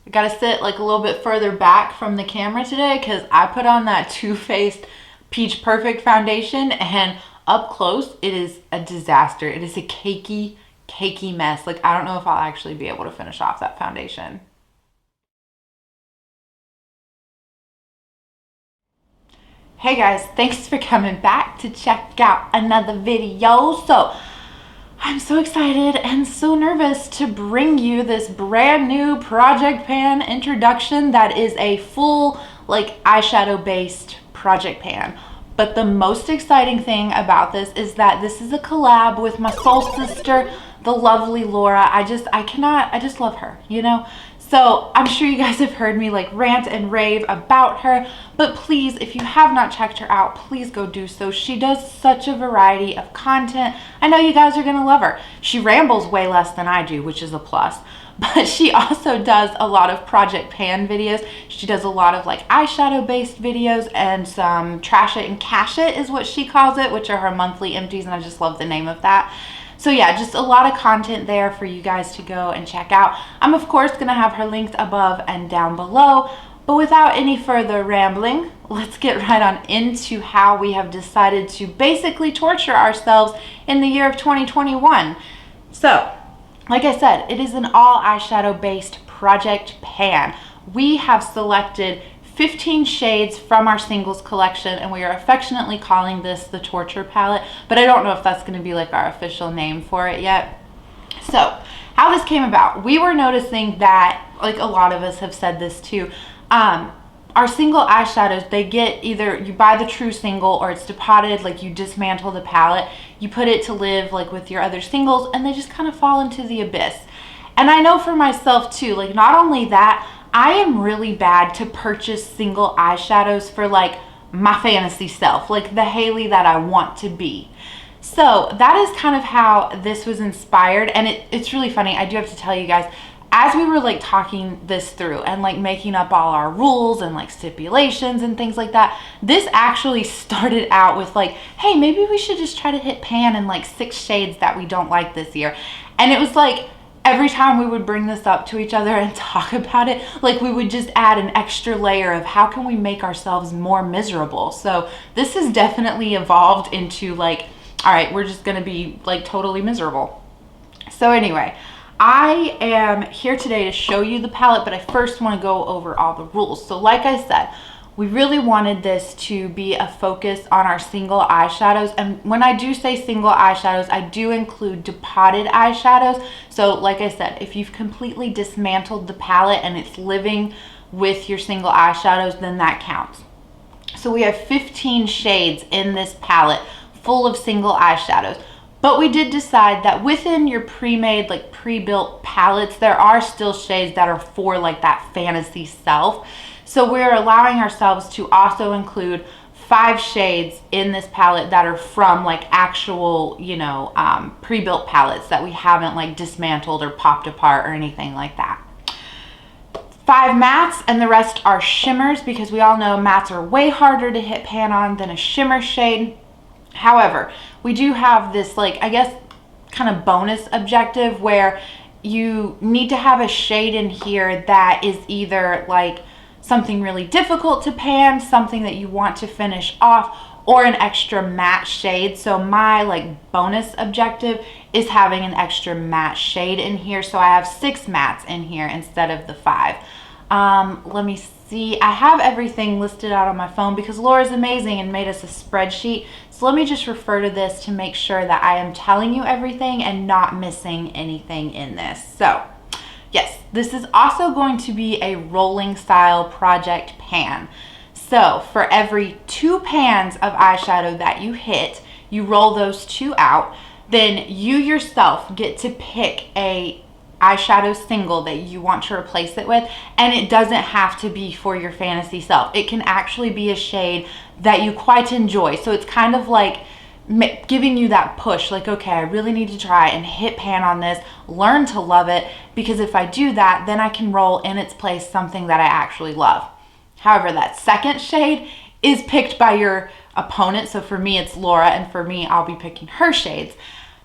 I gotta sit like a little bit further back from the camera today because I put on that Too Faced Peach Perfect foundation, and up close it is a disaster. It is a cakey mess. Like, I don't know if I'll actually be able to finish off that foundation. Hey guys, thanks for coming back to check out another video. So I'm so excited and so nervous to bring you this brand new project pan introduction that is a full like eyeshadow based project pan. But the most exciting thing about this is that this is a collab with my soul sister, the lovely Laura. I just love her, you know? So I'm sure you guys have heard me like rant and rave about her, but please, if you have not checked her out, please go do so. She does such a variety of content. I know you guys are gonna love her. She rambles way less than I do, which is a plus, but she also does a lot of project pan videos. She does a lot of like eyeshadow based videos and some trash it and cash it is what she calls it, which are her monthly empties, and I just love the name of that. So yeah, just a lot of content there for you guys to go and check out. I'm of course gonna have her linked above and down below, but without any further rambling, let's get right on into how we have decided to basically torture ourselves in the year of 2021. So, like I said, it is an all eyeshadow based project pan. We have selected 15 shades from our singles collection, and we are affectionately calling this the torture palette, but I don't know if that's going to be like our official name for it yet. So how this came about, we were noticing that, like a lot of us have said this too, our single eyeshadows, they get either you buy the true single or it's depotted, like you dismantle the palette, you put it to live like with your other singles, and they just kind of fall into the abyss. And I know for myself too, like not only that, I am really bad to purchase single eyeshadows for like my fantasy self, like the Haley that I want to be. So that is kind of how this was inspired. And it's really funny. I do have to tell you guys, as we were like talking this through and like making up all our rules and like stipulations and things like that, this actually started out with like, hey, maybe we should just try to hit pan in like 6 shades that we don't like this year. And it was like, every time we would bring this up to each other and talk about it, like we would just add an extra layer of how can we make ourselves more miserable. So this has definitely evolved into like, all right, we're just gonna be like totally miserable. So anyway, I am here today to show you the palette, but I first want to go over all the rules. So like I said, we really wanted this to be a focus on our single eyeshadows. And when I do say single eyeshadows, I do include depotted eyeshadows. So like I said, if you've completely dismantled the palette and it's living with your single eyeshadows, then that counts. So we have 15 shades in this palette full of single eyeshadows. But we did decide that within your pre-made, like pre-built palettes, there are still shades that are for like that fantasy self. So we're allowing ourselves to also include 5 shades in this palette that are from like actual, you know, pre-built palettes that we haven't like dismantled or popped apart or anything like that. 5 mattes, and the rest are shimmers, because we all know mattes are way harder to hit pan on than a shimmer shade. However, we do have this like, I guess, kind of bonus objective where you need to have a shade in here that is either like something really difficult to pan, something that you want to finish off, or an extra matte shade. So my like bonus objective is having an extra matte shade in here. So I have 6 mattes in here instead of the 5. Let me see. I have everything listed out on my phone because Laura's amazing and made us a spreadsheet. So let me just refer to this to make sure that I am telling you everything and not missing anything in this. So yes, this is also going to be a rolling style project pan. So for every 2 pans of eyeshadow that you hit, you roll those 2 out, then you yourself get to pick a eyeshadow single that you want to replace it with, and it doesn't have to be for your fantasy self. It can actually be a shade that you quite enjoy. So it's kind of like giving you that push, like, okay, I really need to try and hit pan on this, learn to love it, because if I do that, then I can roll in its place something that I actually love. However, that second shade is picked by your opponent. So for me, it's Laura, and for me, I'll be picking her shades.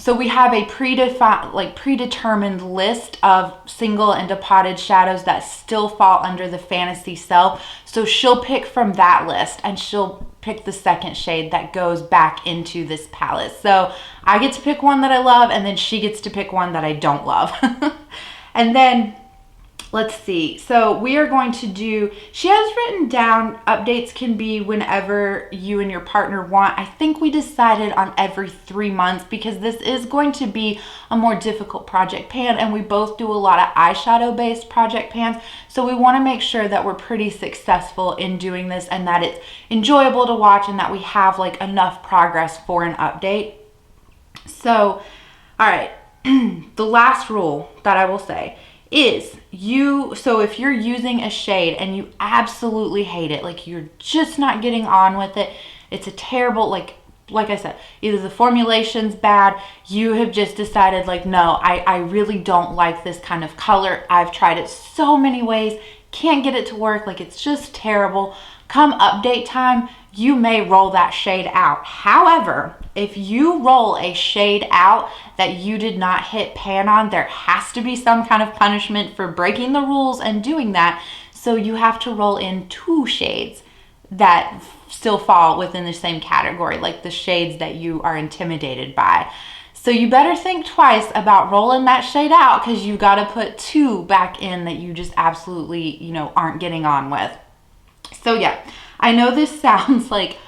So we have a predetermined list of single and depotted shadows that still fall under the fantasy self. So she'll pick from that list, and she'll pick the second shade that goes back into this palette. So I get to pick one that I love, and then she gets to pick one that I don't love. And then let's see. So we are going to do, she has written down updates can be whenever you and your partner want. I think we decided on every 3 months because this is going to be a more difficult project pan, and we both do a lot of eyeshadow based project pans. So we want to make sure that we're pretty successful in doing this and that it's enjoyable to watch and that we have like enough progress for an update. So, all right, the last rule that I will say is so if you're using a shade and you absolutely hate it, like you're just not getting on with it, it's a terrible, like I said, either the formulation's bad, you have just decided like, no, I really don't like this kind of color. I've tried it so many ways, can't get it to work, like it's just terrible. Come update time, you may roll that shade out. However, if you roll a shade out that you did not hit pan on, there has to be some kind of punishment for breaking the rules and doing that. So you have to roll in 2 shades that still fall within the same category, like the shades that you are intimidated by. So you better think twice about rolling that shade out, because you got to put 2 back in that you just absolutely, aren't getting on with. So yeah, I know this sounds like,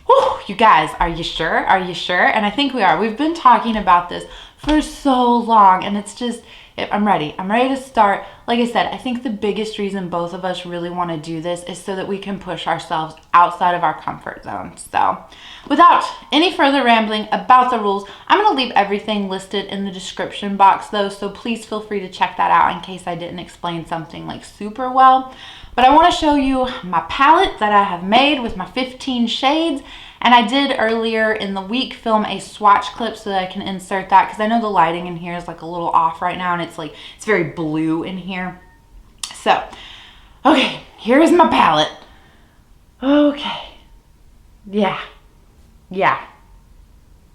whew, you guys, are you sure? Are you sure? And I think we are. We've been talking about this for so long, and it's just, I'm ready. I'm ready to start. Like I said, I think the biggest reason both of us really want to do this is so that we can push ourselves outside of our comfort zone. So without any further rambling about the rules, I'm going to leave everything listed in the description box though, so please feel free to check that out in case I didn't explain something like super well. But I want to show you my palette that I have made with my 15 shades. And I did earlier in the week film a swatch clip so that I can insert that, because I know the lighting in here is like a little off right now, and it's very blue in here. So, okay, here's my palette. Okay. Yeah.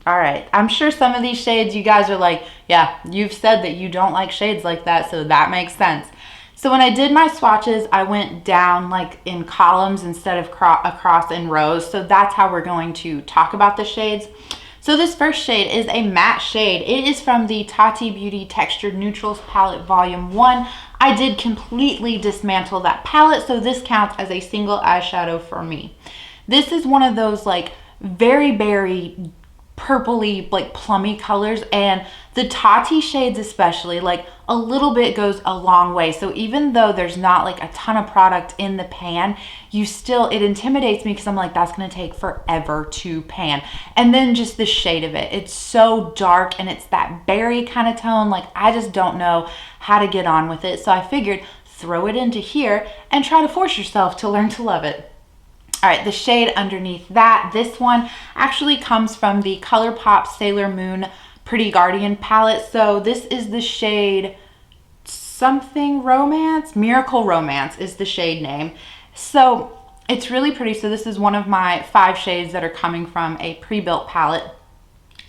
All right. I'm sure some of these shades you guys are like, yeah, you've said that you don't like shades like that, so that makes sense. So when I did my swatches, I went down like in columns instead of across in rows. So that's how we're going to talk about the shades. So this first shade is a matte shade. It is from the Tati Beauty Textured Neutrals Palette Volume 1. I did completely dismantle that palette, so this counts as a single eyeshadow for me. This is one of those like very berry, purpley, like plummy colors, and the Tati shades especially, like a little bit goes a long way. So even though there's not like a ton of product in the pan, it intimidates me because I'm like, that's gonna take forever to pan. And then just the shade of it, it's so dark and it's that berry kind of tone, like I just don't know how to get on with it. So I figured throw it into here and try to force yourself to learn to love it. All right, the shade underneath that, this one actually comes from the ColourPop Sailor Moon Pretty Guardian palette. So this is the shade something romance, Miracle Romance is the shade name. So it's really pretty. So this is one of my 5 shades that are coming from a pre-built palette.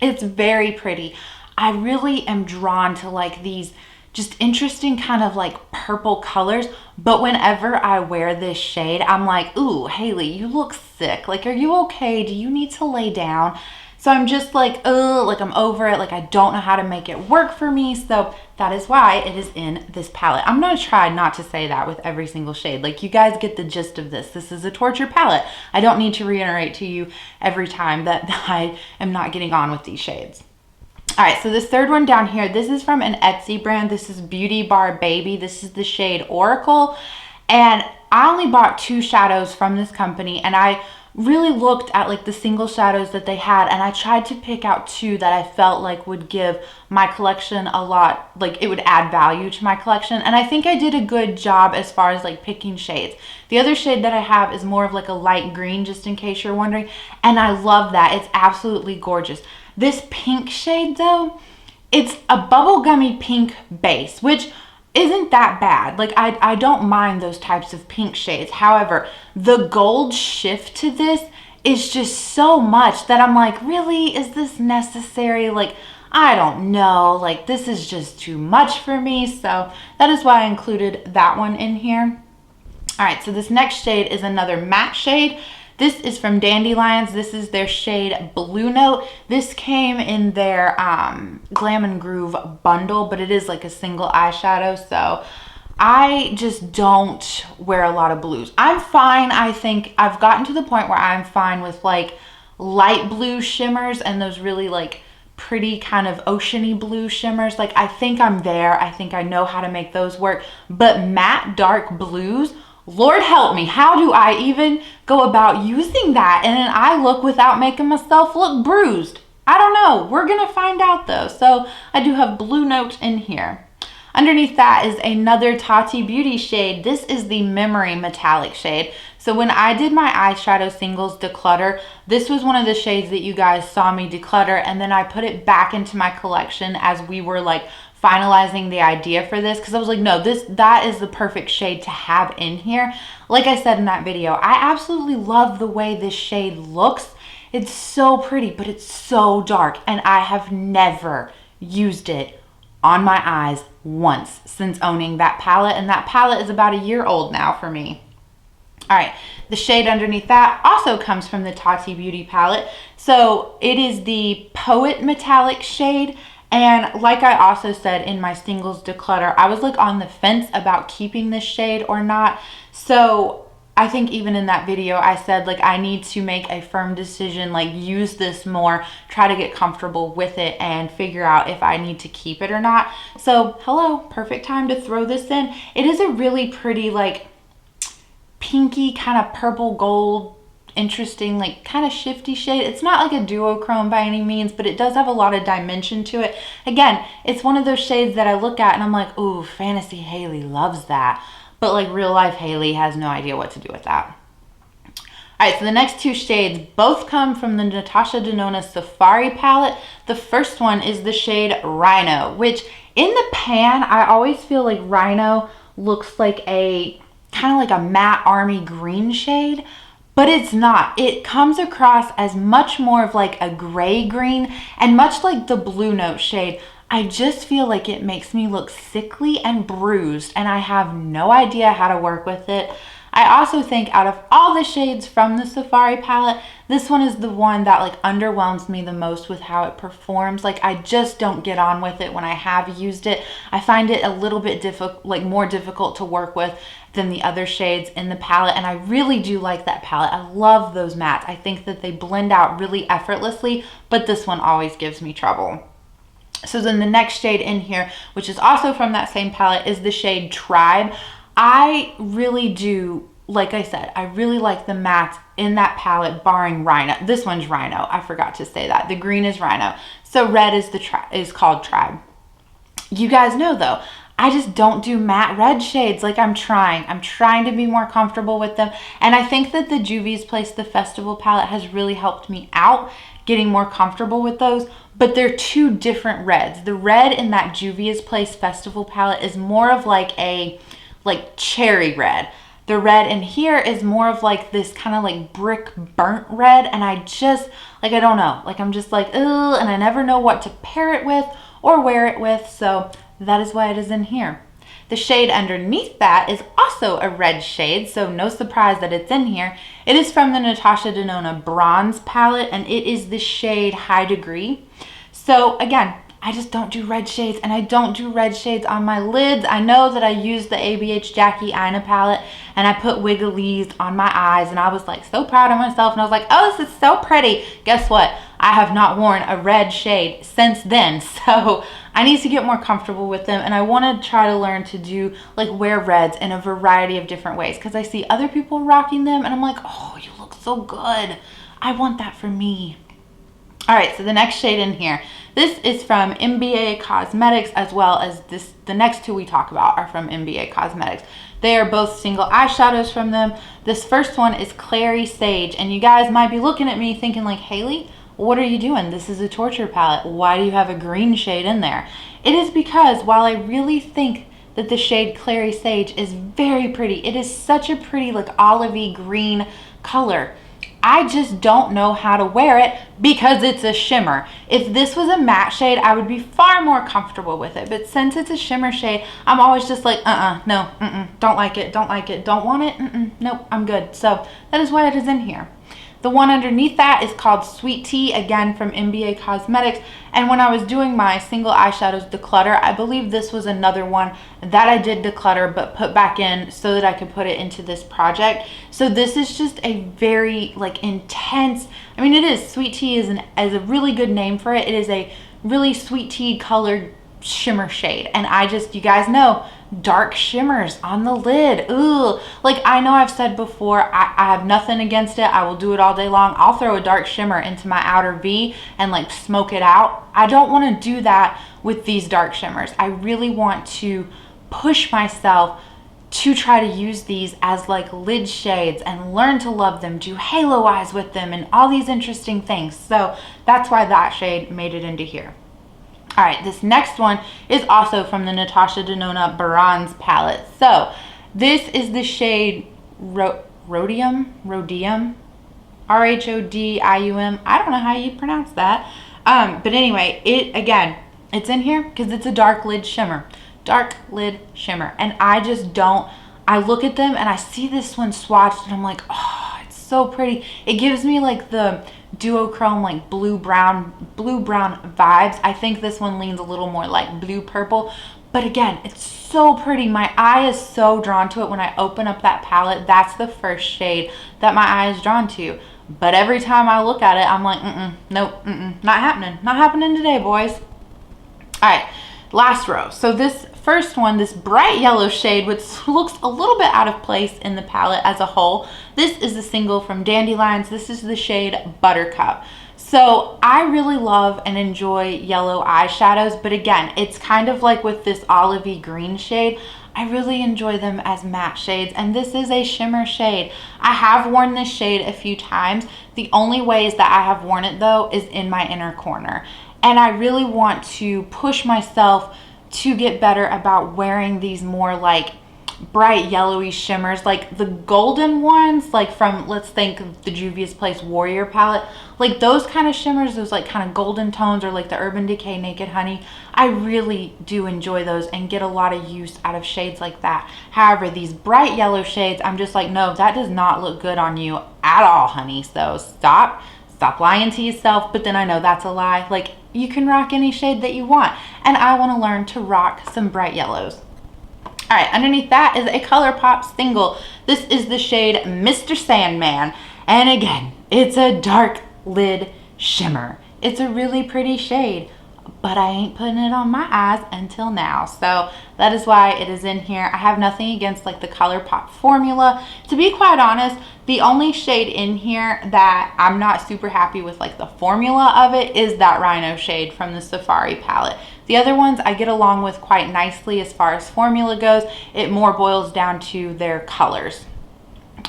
It's very pretty. I really am drawn to like these just interesting kind of like purple colors, but whenever I wear this shade, I'm like, ooh, Haley, you look sick. Like, are you okay? Do you need to lay down? So I'm just like, oh, like I'm over it. Like I don't know how to make it work for me. So that is why it is in this palette. I'm gonna try not to say that with every single shade. Like you guys get the gist of this. This is a torture palette. I don't need to reiterate to you every time that I am not getting on with these shades. All right, so this third one down here, this is from an Etsy brand. This is Beauty Bar Baby. This is the shade Oracle. And I only bought 2 shadows from this company, and I really looked at like the single shadows that they had, and I tried to pick out 2 that I felt like would give my collection a lot, like it would add value to my collection. And I think I did a good job as far as like picking shades. The other shade that I have is more of like a light green, just in case you're wondering. And I love that. It's absolutely gorgeous. This pink shade though, it's a bubblegummy pink base, which isn't that bad. Like I don't mind those types of pink shades. However, the gold shift to this is just so much that I'm like, really, is this necessary? Like I don't know, like this is just too much for me. So that is why I included that one in here. All right, so this next shade is another matte shade. This is from Dandelions. This is their shade Blue Note. This came in their Glam and Groove bundle, but it is like a single eyeshadow. So I just don't wear a lot of blues. I'm fine. I think I've gotten to the point where I'm fine with like light blue shimmers and those really like pretty kind of oceany blue shimmers. Like I think I'm there. I think I know how to make those work. But matte dark blues, Lord help me, how do I even go about using that in an eye look without making myself look bruised? I don't know. We're going to find out though. So I do have Blue Note in here. Underneath that is another Tati Beauty shade. This is the Memory Metallic shade. So when I did my eyeshadow singles declutter, this was one of the shades that you guys saw me declutter, and then I put it back into my collection as we were like finalizing the idea for this, because I was like, no, that is the perfect shade to have in here. Like I said in that video, I absolutely love the way this shade looks. It's so pretty, but it's so dark, and I have never used it on my eyes once since owning that palette, and that palette is about a year old now for me. All right, the shade underneath that also comes from the Tati Beauty palette. So it is the Poet Metallic shade. And like I also said in my singles declutter, I was like on the fence about keeping this shade or not. So I think even in that video, I said like I need to make a firm decision, like use this more, try to get comfortable with it and figure out if I need to keep it or not. So hello, perfect time to throw this in. It is a really pretty like pinky kind of purple gold, interesting, like kind of shifty shade. It's not like a duochrome by any means, but it does have a lot of dimension to it. Again, it's one of those shades that I look at and I'm like, ooh, fantasy Haley loves that. But like real life Haley has no idea what to do with that. All right, so the next two shades both come from the Natasha Denona Safari palette. The first one is the shade Rhino, which in the pan, I always feel like Rhino looks like a kind of like a matte army green shade, but it's not. It comes across as much more of like a gray green, and much like the Blue Note shade, I just feel like it makes me look sickly and bruised, and I have no idea how to work with it. I also think out of all the shades from the Safari palette, this one is the one that like underwhelms me the most with how it performs. Like I just don't get on with it when I have used it. I find it a little bit more difficult to work with than the other shades in the palette, and I really do like that palette. I love those mattes. I think that they blend out really effortlessly, but this one always gives me trouble. So then the next shade in here, which is also from that same palette, is the shade Tribe. I really do, like I said, I really like the mattes in that palette, barring Rhino. This one's Rhino. I forgot to say that. The green is Rhino. So red is called Tribe. You guys know though, I just don't do matte red shades. Like I'm trying to be more comfortable with them. And I think that the Juvia's Place, the Festival palette, has really helped me out getting more comfortable with those. But they're two different reds. The red in that Juvia's Place Festival palette is more of like a cherry red. The red in here is more of like this kind of like brick burnt red, and I just like, I don't know, like I'm just like, ugh, and I never know what to pair it with or wear it with, so that is why it is in here. The shade underneath that is also a red shade, so no surprise that it's in here. It is from the Natasha Denona Bronze palette, and it is the shade High Degree. So again, I just don't do red shades, and I don't do red shades on my lids. I know that I used the ABH Jackie Ina palette, and I put Wigglies on my eyes, and I was like so proud of myself, and I was like, oh, this is so pretty. Guess what? I have not worn a red shade since then, so I need to get more comfortable with them, and I want to try to learn to do like wear reds in a variety of different ways, because I see other people rocking them, and I'm like, oh, you look so good. I want that for me. All right, so the next shade in here, this is from MBA Cosmetics, as well as the next two we talk about are from MBA Cosmetics. They are both single eyeshadows from them. This first one is Clary Sage, and you guys might be looking at me thinking like, Haley, what are you doing? This is a torture palette. Why do you have a green shade in there? It is because while I really think that the shade Clary Sage is very pretty, it is such a pretty like olivey green color, I just don't know how to wear it because it's a shimmer. If this was a matte shade, I would be far more comfortable with it. But since it's a shimmer shade, I'm always just like, no, don't like it, don't want it, nope, I'm good. So that is why it is in here. The one underneath that is called Sweet Tea, again from NBA Cosmetics. And when I was doing my single eyeshadows declutter, I believe this was another one that I did declutter but put back in so that I could put it into this project. So this is just a very like intense, I mean it is, Sweet Tea is a really good name for it. It is a really sweet tea colored shimmer shade, and I just, you guys know, dark shimmers on the lid, ooh, like I know I've said before, I have nothing against it, I will do it all day long. I'll throw a dark shimmer into my outer V and like smoke it out. I don't want to do that with these dark shimmers. I really want to push myself to try to use these as like lid shades and learn to love them, do halo eyes with them and all these interesting things. So that's why that shade made it into here. All right, this next one is also from the Natasha Denona Bronze palette. So this is the shade Rhodium, R-H-O-D-I-U-M. I don't know how you pronounce that. But anyway, it's in here because it's a dark lid shimmer. And I just don't, I look at them and I see this one swatched and I'm like, oh, it's so pretty. It gives me like the duochrome, like blue brown vibes. I think this one leans a little more like blue purple, but again, it's so pretty. My eye is so drawn to it. When I open up that palette, that's the first shade that my eye is drawn to. But every time I look at it, I'm like, nope, not happening today, boys. All right, last row. So this first one, this bright yellow shade, which looks a little bit out of place in the palette as a whole. This is the single from Dandelions. This is the shade Buttercup. So I really love and enjoy yellow eyeshadows, but again, it's kind of like with this olivey green shade, I really enjoy them as matte shades, and this is a shimmer shade. I have worn this shade a few times. The only ways that I have worn it though is in my inner corner, and I really want to push myself to get better about wearing these more like bright yellowy shimmers, like the golden ones, like from, let's think of the Juvia's Place Warrior palette, like those kind of shimmers, those like kind of golden tones, or like the Urban Decay Naked Honey. I really do enjoy those and get a lot of use out of shades like that. However, these bright yellow shades, I'm just like, no, that does not look good on you at all, honey. So stop lying to yourself. But then I know that's a lie. Like, you can rock any shade that you want, and I want to learn to rock some bright yellows. All right, underneath that is a ColourPop single. This is the shade Mr. Sandman, and again, it's a dark lid shimmer. It's a really pretty shade, but I ain't putting it on my eyes until now, so that is why it is in here. I have nothing against like the ColourPop formula. To be quite honest, the only shade in here that I'm not super happy with like the formula of it is that Rhino shade from the Safari palette. The other ones I get along with quite nicely as far as formula goes. It more boils down to their colors.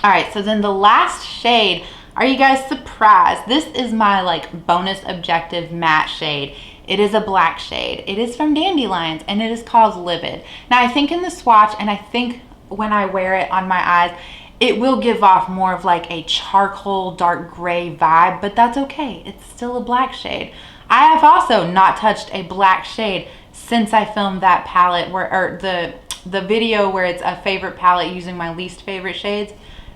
All right, so then the last shade, are you guys surprised? This is my like bonus objective matte shade. It is a black shade. It is from Dandelions, and it is called Livid. Now I think in the swatch, and I think when I wear it on my eyes, it will give off more of like a charcoal dark gray vibe, but that's okay. It's still a black shade. I have also not touched a black shade since I filmed that palette or the video where it's a favorite palette using my least favorite shades.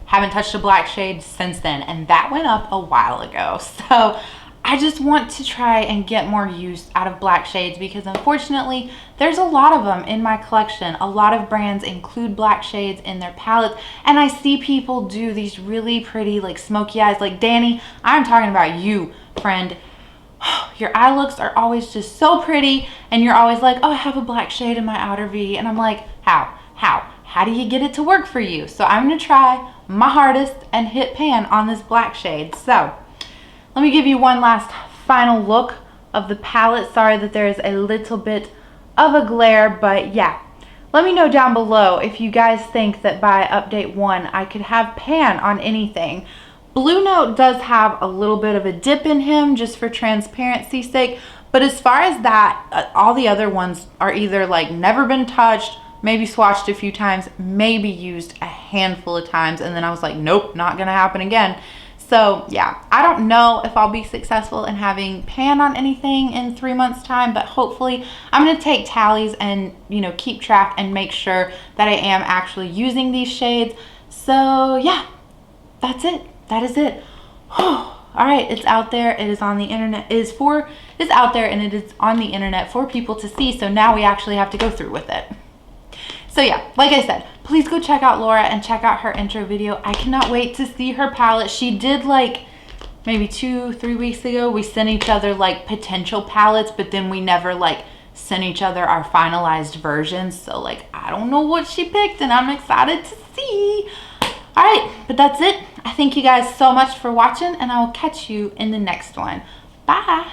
Haven't touched a black shade since then, and that went up a while ago. So I just want to try and get more use out of black shades, because unfortunately there's a lot of them in my collection. A lot of brands include black shades in their palettes, and I see people do these really pretty like smoky eyes. Like, Danny, I'm talking about you, friend. Your eye looks are always just so pretty, and you're always like, oh, I have a black shade in my outer V, and I'm like, how do you get it to work for you? So I'm gonna try my hardest and hit pan on this black shade. So let me give you one last final look of the palette. Sorry that there's a little bit of a glare, but yeah, let me know down below if you guys think that by update 1 I could have pan on anything. Blue Note does have a little bit of a dip in him just for transparency's sake, but as far as that, all the other ones are either like never been touched, maybe swatched a few times, maybe used a handful of times, and then I was like, nope, not gonna happen again. So yeah, I don't know if I'll be successful in having pan on anything in 3 months time, but hopefully I'm going to take tallies and, you know, keep track and make sure that I am actually using these shades. So yeah, that's it. That is it. All right, it's out there. It is on the internet. It's out there and it is on the internet for people to see. So now we actually have to go through with it. So yeah, like I said, please go check out Laura and check out her intro video. I cannot wait to see her palette. She did like maybe 2-3 weeks ago, we sent each other like potential palettes, but then we never like sent each other our finalized versions. So like, I don't know what she picked and I'm excited to see. All right, but that's it. I thank you guys so much for watching and I will catch you in the next one. Bye.